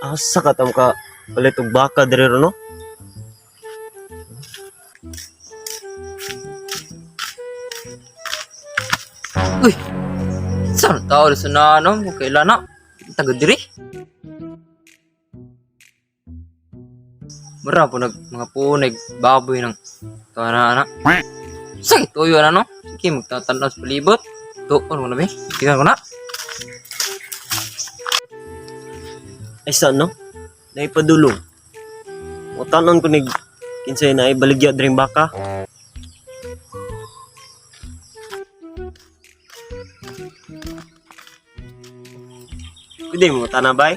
Asa ka tam ka palit og baka diri ro no? Uy, saan tao sa nanong kailan na? Taga diri? Mara po mga punag baboy ng tawana na. Sakit tuyo na no? Sige, magtatanaw sa palibot. Tuon mo na ba? Tingnan ko na. Ay saan no? Naipadulong. O tanon ko nig kinsay na ibaligya diri baka. Pwede mo tanabay?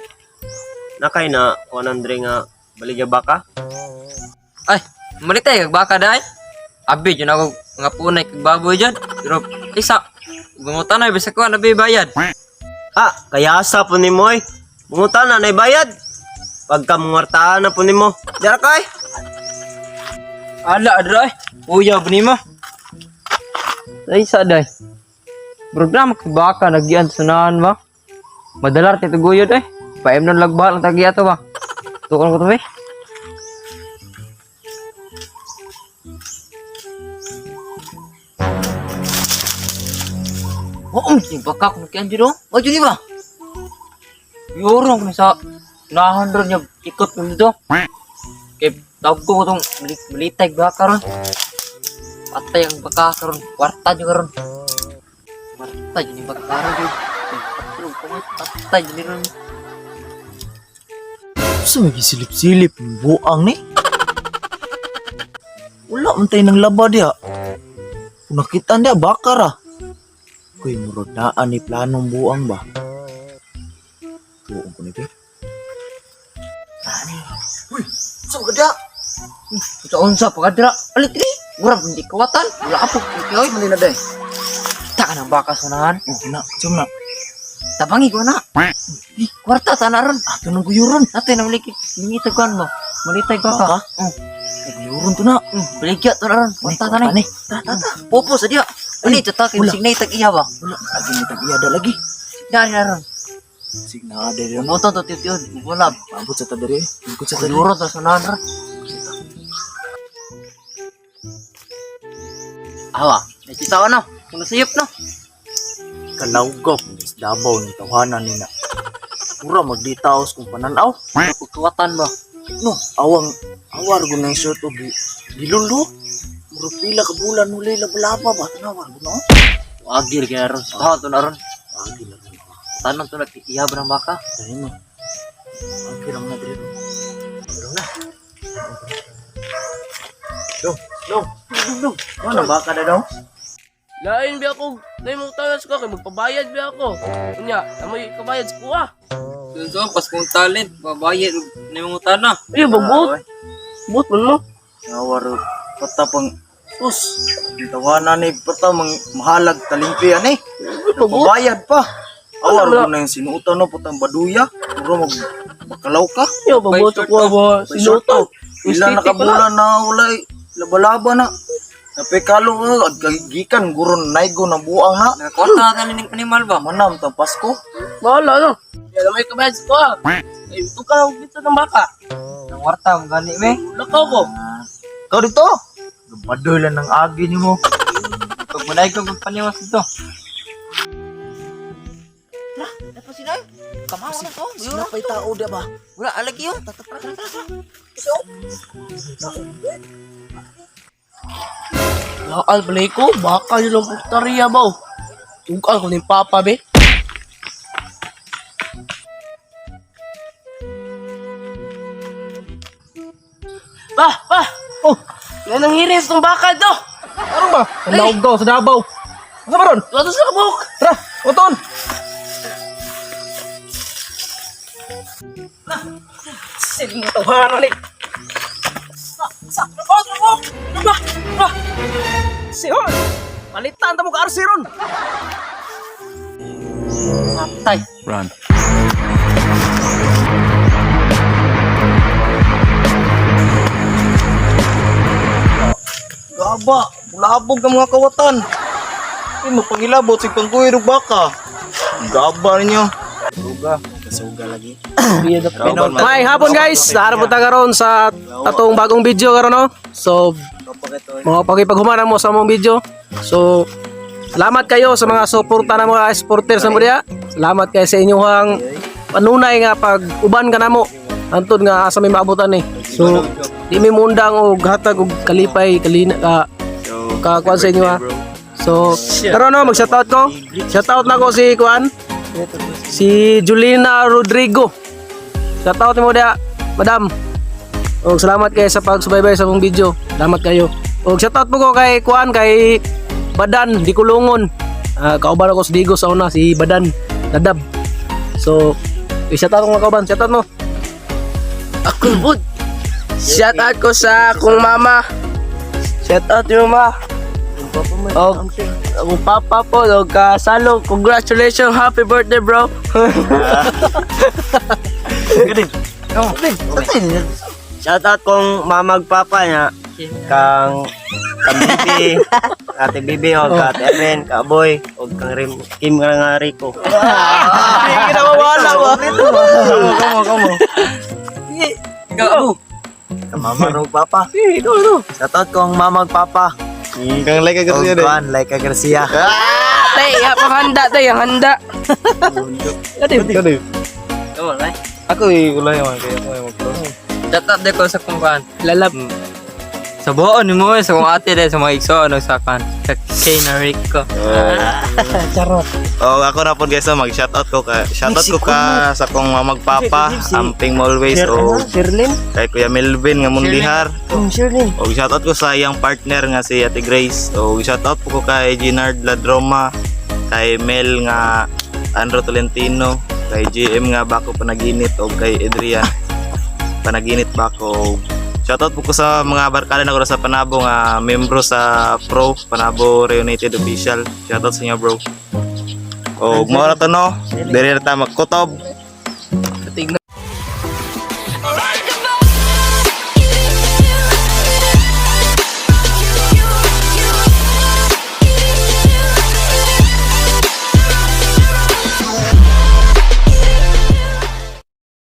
Nakay na kuanan diri nga baligya baka. Ay, malitay kag baka day. Abi yun ako mga punay kag baboy dyan. Pero isa, gumunta na bisa ko na bayad. Ah, kaya asa po ni mo eh. Mungutan na bayad. Pagka mungartaan na po ni mo. Dara kay. Ala adray, uya ba ni mo? Ay sa day. Programa kag baka nagyan sunahan ba? Madalar tito guyod eh. Paem nang lagbal ang tagya to ba? Tukon ko to eh. Oh, yung baka ko nakian dito. O, dyan ba? Yorong ko sa nahan ron niya ikot mo dito. Kaya tawag ko itong malitay baka ron. Patay ang baka ron. Kwarta nyo ron. Kwarta dyan yung baka ron. Patay dyan ron. Sa may gisilip-silip ng buang ni? Wala man tayo ng laba diya. Kung nakita niya, bakar ah. Kuy murodaan ni planong buang ba? Tuong ko ni Pe. Uy, saan ka da? Sa pagkadra. Alit rin. Gurang hindi kawatan. Wala apok. Ikaw mali na day. Taka ng baka sunahan. Oh, na, siyam na. Tabangi ko na. Kwarta tanaran. Ato nang guyuron. Natin na malikit. Lingitag ko mo. Malitay baka. Guyuron to na. Baligya tanaran. Kwarta tanay. Ta. Popo sa diya. Ani tatakin Wala. signay tag iya ba? Wala, lagi ni tag-iyada lagi. Dari naran. Signa ada rin. Moto to tiyo. Wala. Pabot sa tadari. Ikot sa tadari. Siguro to sunahan. Awa. Nakita ko no. Kung nasayop no. Kalawgap. Dabaw ni tawanan ni na. Pura magditaos kung pananaw. Pagkawatan ba? No, awar ko na yung shirt o gilundo. Muro pila ka bulan huli laba-laba ba? Tanawar ko no? Wagir kaya ron. Tahan to na ron. Agi lang. Tanong to na iyab ng baka. Dahil mo. Agi lang na dito. Pero na. Dong. Ano baka na daw? Lain biya ako, lain mong tawas ko, kaya magpabayad biya ako. Kunya, amoy kabayad sa kuha. So, pas kong talent, babayad na yung utana. Ay, babot. Bot man mo. Awar pata pang sus. Tawanan ni pata mahalag talimpian eh. Pabayad pa. Awar ko na yung sinuutan no putang baduya. Puro magkalaw ka. Yo, babot sa kuha ba? Sinuto. Ilan nakabulan na ulay laba-laba na. Napekalo at gikan guron naigo na buang na. Nakonta ka na ng animal ba? Manam tang Pasko. Bahala no. Kaya amoy kabayad sa kuha. Ay, ito ka lang dito ng baka. Nang warta, ang gani me. Lakaw ko. Kau dito. Lumadoy lang ng agi ni mo. Pag manay ko magpaniwas dito. Lah, dapat sinay. Kamaw na to. Sino pa'y tao dia ba? Wala, alagi yun. Lakal balay ko, baka yun lang putariya ba? Tungkal ko ni Papa be. Pa! Oh! Yan ang hiris ng baka to! Ano ba? Kalawag daw sa Davao. Ano ba ron? Tuwa sa kabuk! Tara, uton! Sige mo tawanan ulit! Trabok! Ba! Sihon! Palitan ta mo ka arsiron! Patay. Run. Gaba, bulabog ng mga kawatan. Mapangilabot si pangkuirog baka. Gaba ninyo. Ruga, kasuga lagi. May hapon guys, naarap ta karon sa atong bagong video karon no. So mga pagipaghumanan mo sa mong video. So salamat kayo sa mga suporta na mga supporter sa Muria. Salamat kayo sa inyong panunay nga pag uban ka namo. Antod nga asa may maabutan ni. So di mi mundang og hatag og kalipay kalina ka kuan sa inyo ha. So karon no mag-shoutout ko. Shoutout na ko si kuan. Si Julina Rodrigo. Shoutout mo dia, madam. Og salamat kayo sa pagsubaybay sa mong video. Salamat kayo. Og shoutout po ko kay kuan kay Badan di Kulungon. Kauban ako si Digo sa una si Badan Dadab. So, shoutout ko mga kauban. Shoutout mo. Ako bud. Shout out ko sa akong mama. Shout out yung mama. Og ang papa po og kasalo. Congratulations, happy birthday bro. Shoutout kong mamag papa niya. Kang Bibi, Ate Bibi, o Ate Erin, Kaboy, o kang Kim nga Rico. Hindi na mawala ba? Kamo. Ikaw. Mama ro papa. Ito. Shoutout kong mamag papa. Kang like Garcia. Kuan, Laika Garcia. Tay, ang handa tay, ang handa. Ikaw, right? Ako ulay man kaya mo magtuloy. Datat de ko sa kumpan. Lalab. Sa buon mo sa kong ate de sa mga igso ano sa kan. Sa kay na Rico. Charot. Oh, ako na po guys, mag-shoutout ko ka sa kong mamag papa, amping mo always o Sherlyn? kay Kuya Melvin nga Mundihar. Sherlyn. O shoutout ko sa iyang partner nga si Ate Grace. O shoutout po ko kay Ginard Ladroma, kay Mel nga Andro Tolentino, kay GM nga Bako Panaginit o kay Adrian Panaginit Bako. Shoutout po ko sa mga barkada na ko sa Panabo nga membro sa Pro Panabo Reunited Official. Shoutout sa inyo bro. O mo na to no, diri na ta magkutob.